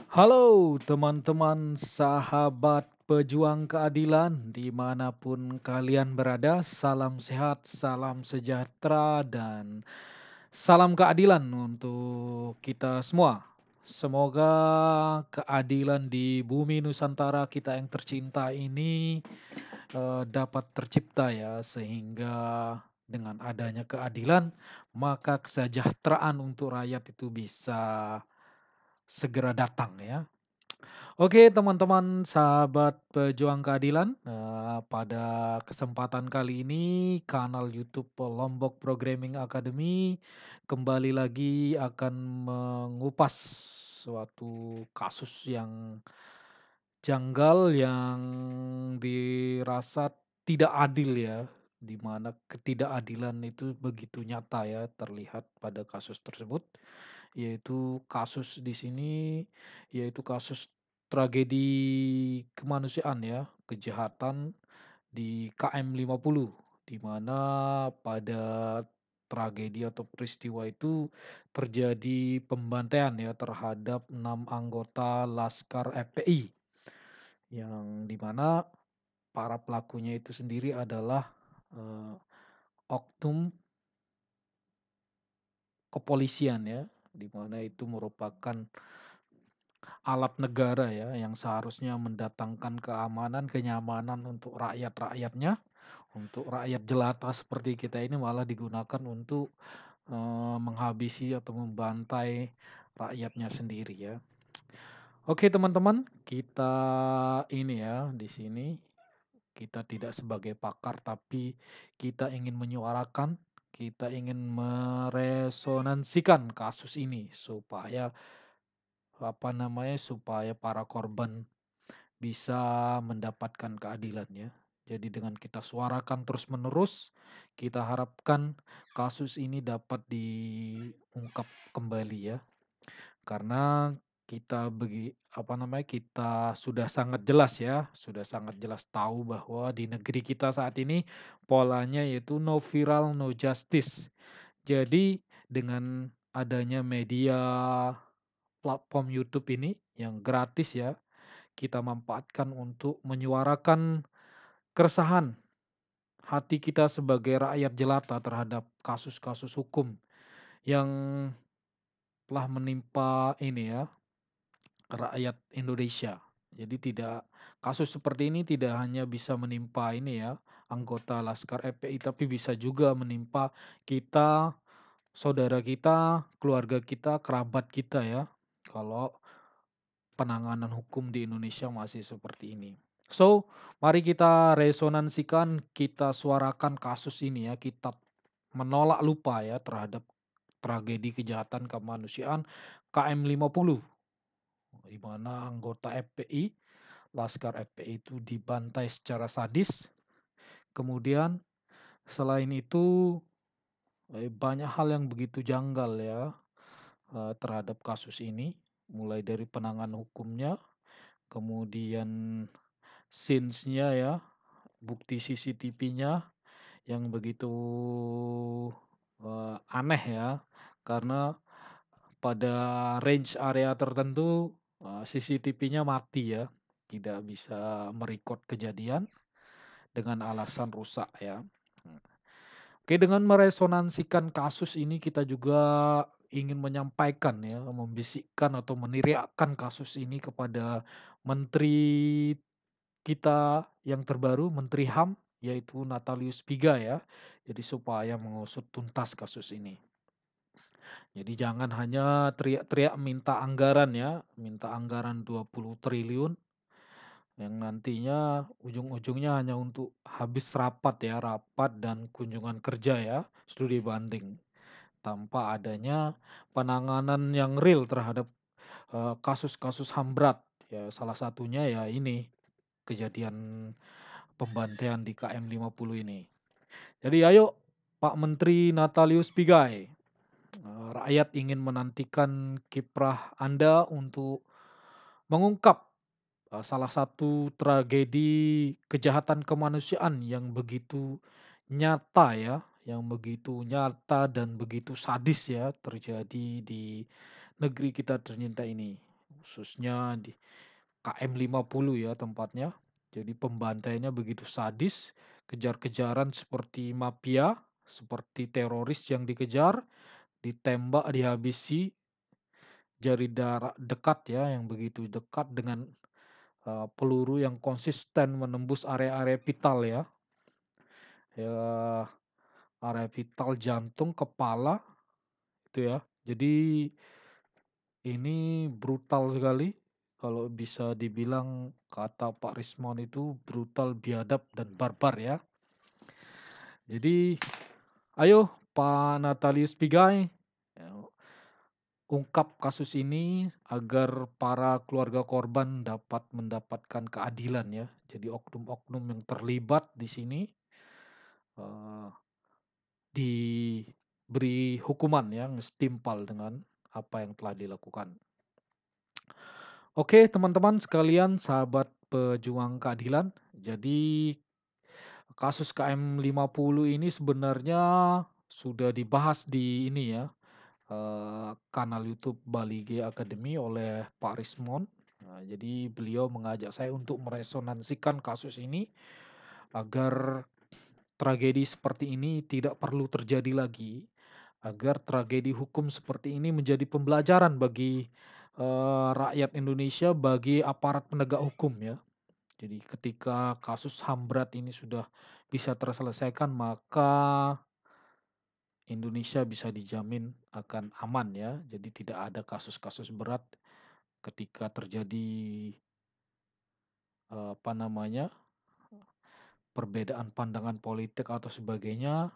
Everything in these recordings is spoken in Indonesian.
Halo teman-teman sahabat pejuang keadilan dimanapun kalian berada, salam sehat, salam sejahtera, dan salam keadilan untuk kita semua. Semoga keadilan di bumi Nusantara kita yang tercinta ini dapat tercipta ya, sehingga dengan adanya keadilan maka kesejahteraan untuk rakyat itu bisa segera datang ya. Oke, teman-teman sahabat pejuang keadilan, pada kesempatan kali ini kanal YouTube Lombok Programming Academy kembali lagi akan mengupas suatu kasus yang janggal, yang dirasa tidak adil ya, di mana ketidakadilan itu begitu nyata ya terlihat pada kasus tersebut, yaitu kasus di sini, yaitu kasus tragedi kemanusiaan ya, kejahatan di KM 50, di mana pada tragedi atau peristiwa itu terjadi pembantaian ya terhadap 6 anggota Laskar FPI, yang di mana para pelakunya itu sendiri adalah, eee, oknum kepolisian ya, di mana itu merupakan alat negara ya, yang seharusnya mendatangkan keamanan, kenyamanan untuk rakyat-rakyatnya, untuk rakyat jelata seperti kita ini malah digunakan untuk, menghabisi atau membantai rakyatnya sendiri ya. Oke teman-teman, kita ini ya, di sini kita tidak sebagai pakar, tapi kita ingin menyuarakan, kita ingin meresonansikan kasus ini supaya, apa namanya, supaya para korban bisa mendapatkan keadilan ya. Jadi dengan kita suarakan terus-menerus, kita harapkan kasus ini dapat diungkap kembali ya. Karena kita sudah sangat jelas ya, sudah sangat jelas tahu bahwa di negeri kita saat ini polanya yaitu no viral, no justice. Jadi dengan adanya media platform YouTube ini yang gratis ya, kita manfaatkan untuk menyuarakan keresahan hati kita sebagai rakyat jelata terhadap kasus-kasus hukum yang telah menimpa ini ya, rakyat Indonesia. Jadi kasus seperti ini tidak hanya bisa menimpa ini ya, anggota Laskar FPI, tapi bisa juga menimpa kita, saudara kita, keluarga kita, kerabat kita ya. Kalau penanganan hukum di Indonesia masih seperti ini. So, mari kita resonansikan, kita suarakan kasus ini ya, kita menolak lupa ya terhadap tragedi kejahatan kemanusiaan KM 50, di mana anggota FPI, Laskar FPI itu dibantai secara sadis. Kemudian selain itu, banyak hal yang begitu janggal ya, terhadap kasus ini, mulai dari penanganan hukumnya, kemudian scenes-nya ya, bukti CCTV-nya yang begitu, aneh ya, karena pada range area tertentu, CCTV-nya mati ya, tidak bisa merekod kejadian dengan alasan rusak ya. Oke, dengan meresonansikan kasus ini kita juga ingin menyampaikan ya, membisikkan atau meneriakkan kasus ini kepada menteri kita yang terbaru, Menteri HAM, yaitu Natalius Pigai ya. Jadi supaya mengusut tuntas kasus ini. Jadi jangan hanya teriak-teriak minta anggaran ya, minta anggaran 20 triliun yang nantinya ujung-ujungnya hanya untuk habis rapat ya, rapat dan kunjungan kerja ya, studi banding. Tanpa adanya penanganan yang real terhadap kasus-kasus HAM berat. Ya salah satunya ya ini, kejadian pembantaian di KM 50 ini. Jadi ayo Pak Menteri Natalius Pigai, rakyat ingin menantikan kiprah Anda untuk mengungkap, salah satu tragedi kejahatan kemanusiaan yang begitu nyata ya, yang begitu nyata dan begitu sadis ya terjadi di negeri kita tercinta ini. khususnya di KM 50 ya tempatnya. Jadi pembantaiannya begitu sadis, kejar-kejaran seperti mafia, seperti teroris yang dikejar, ditembak, dihabisi, jari dekat ya, yang begitu dekat dengan peluru yang konsisten menembus area-area vital ya. Ya, area vital jantung, kepala itu ya. Jadi ini brutal sekali. Kalau bisa dibilang kata Pak Rismon itu brutal, biadab, dan barbar ya. Jadi ayo Pak Natalius Pigai, ya, ungkap kasus ini agar para keluarga korban dapat mendapatkan keadilan ya. Jadi oknum-oknum yang terlibat di sini eh, diberi hukuman yang setimpal dengan apa yang telah dilakukan. Oke, teman-teman sekalian, sahabat pejuang keadilan. Jadi kasus KM 50 ini sebenarnya sudah dibahas di ini ya, kanal YouTube Bali G Academy oleh Pak Rismon. Nah, jadi beliau mengajak saya untuk meresonansikan kasus ini agar tragedi seperti ini tidak perlu terjadi lagi, agar tragedi hukum seperti ini menjadi pembelajaran bagi rakyat Indonesia, bagi aparat penegak hukum ya. Jadi ketika kasus HAM berat ini sudah bisa terselesaikan, maka Indonesia bisa dijamin akan aman ya. Jadi tidak ada kasus-kasus berat ketika terjadi apa namanya, perbedaan pandangan politik atau sebagainya,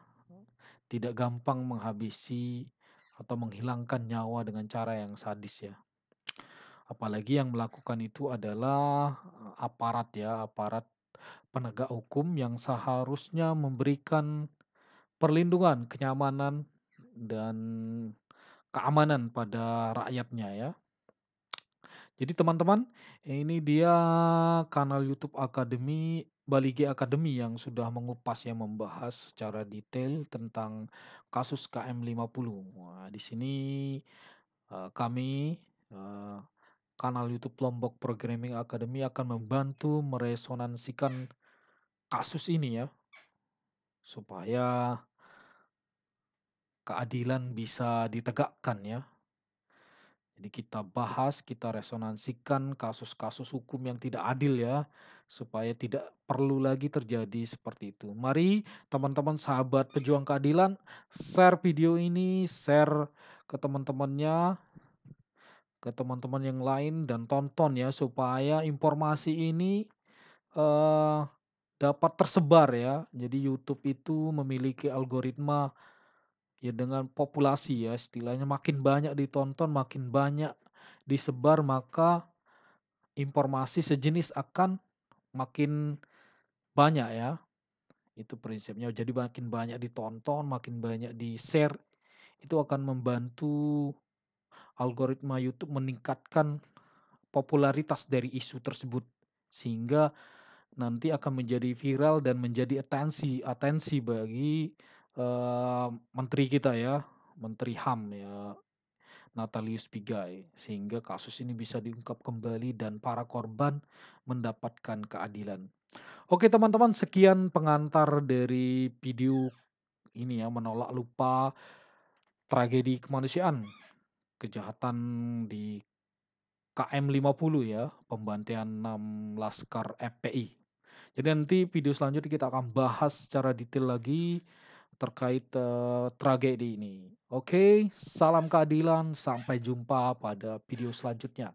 tidak gampang menghabisi atau menghilangkan nyawa dengan cara yang sadis ya. Apalagi yang melakukan itu adalah aparat ya, aparat penegak hukum yang seharusnya memberikan perlindungan, kenyamanan, dan keamanan pada rakyatnya ya. Jadi teman-teman, ini dia kanal YouTube Akademi Bali G Academy yang sudah mengupas ya, membahas secara detail tentang kasus KM 50. Wah, di sini kami eh, kanal YouTube Lombok Programming Academy akan membantu meresonansikan kasus ini ya, supaya keadilan bisa ditegakkan ya. Jadi kita bahas, kita resonansikan kasus-kasus hukum yang tidak adil ya, supaya tidak perlu lagi terjadi seperti itu. Mari teman-teman sahabat pejuang keadilan, share video ini, share ke teman-temannya, ke teman-teman yang lain, dan tonton ya, supaya informasi ini eh, dapat tersebar ya. Jadi YouTube itu memiliki algoritma ya, dengan populasi ya, istilahnya makin banyak ditonton, makin banyak disebar, maka informasi sejenis akan makin banyak ya. Itu prinsipnya. Jadi makin banyak ditonton, makin banyak di-share, itu akan membantu algoritma YouTube meningkatkan popularitas dari isu tersebut, sehingga nanti akan menjadi viral dan menjadi atensi bagi menteri kita ya, Menteri HAM ya, Natalius Pigai, sehingga kasus ini bisa diungkap kembali dan para korban mendapatkan keadilan. Oke teman-teman, sekian pengantar dari video ini ya, menolak lupa tragedi kemanusiaan, kejahatan di KM 50 ya, pembantaian 6 laskar FPI. Jadi nanti video selanjutnya kita akan bahas secara detail lagi terkait tragedi ini. Oke, salam keadilan, sampai jumpa pada video selanjutnya.